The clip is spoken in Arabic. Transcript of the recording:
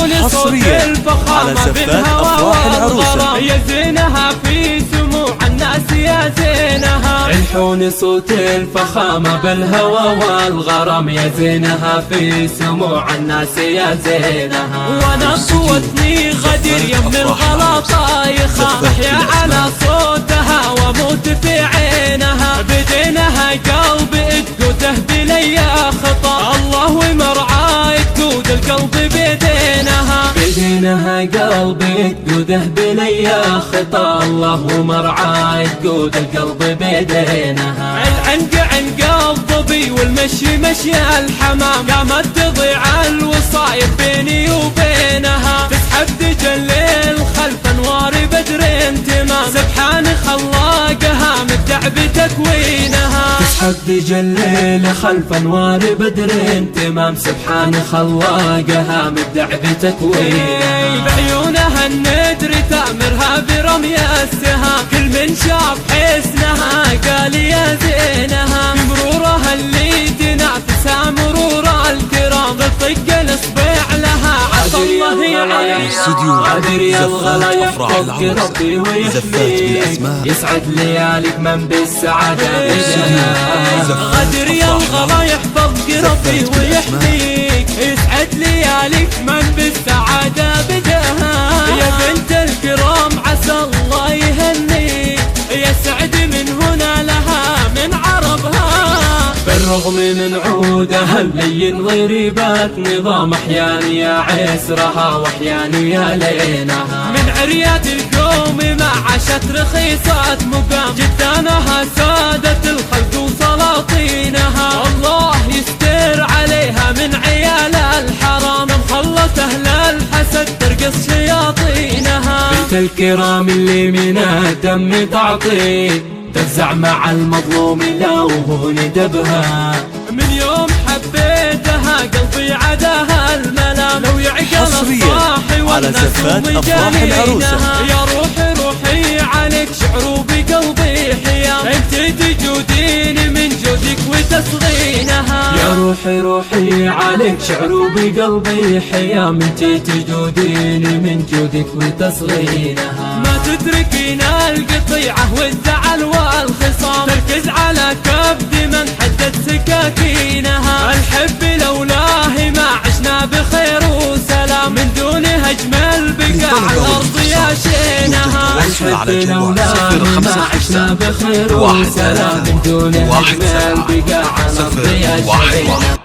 حصريا على زفات أفراح العروسة. يا زينها في سموع الناس يا زينها، الحون صوت الفخامة بالهوى والغرام، يا زينها في سموع الناس يا زينها. وانا صوتني غدير يم الغلا طايخة، احيا على صوتها واموت في عينها، بدينها قلبي تقوده بليا خطا، الله مرعاي تقود القلب بيدينها، بدينها قلبي تقوده بليا خطا، الله مرعاي تقود القلب بيدينها. العنق عنق الظبي والمشي مشي الحمام، قامت تضيع الوصاير بيني وبينها، تسحب تجلل خلف انوار بدر تمام، سبحان خلاقها مبدع بتكوينها، تسحب تجلل خلف انوار بدر تمام، سبحان خلاقها مبدع بتكوينها. بعيونها الندر تأمرها برمي السهام، كل من شاف حسنها قال يا زينها، بمرورها اللي تنافسها مرور الكرام، طق الاصبع لها عسى الله يعين، قادر يلغى يحفظك ربي ويحميك، يسعد لياليك من بالسعادة بدها، قادر يلغى يحفظك ربي ويحميك، يسعد لياليك من بالسعادة بدها، يا بنت الكرام عسى الله يهنيك، يسعد من هنا لها من عربها، بالرغم من عودها اللين غريبات نظام، احيان يا عسرها واحيان يا لينها، من عريات الكوم ما عاشت رخيصات مقام، جدانها سادة الخلق وسلاطينها، الله يستر عليها من عيال الحرام، مخلط اهل الحسد ترقص شياطينها، بنت الكرام اللي من الدم تعطي، تفزع مع المظلوم لو هو ندبها، من يوم حبيتها قلبي عداها الملام، لو يعقل الصاحي والناس مجانينها، يا روحي روحي عليك شعر بقلبي حيام، انت تجودين من جودك وتصغينها، يا روحي روحي عليك شعر بقلبي حيام، انت تجودين من جودك وتصغينها، ما تتركين القطيعة والزعل والخصام، تركز على كبد من حدد سكاكينها، الحب لولاه ما عشنا بخير وسلام، من دون هجم البقاع على الارض يا شينها، الحب لولاه ما عشنا بخير وسلام، من دون هجم البقاع على الارض يا شينها.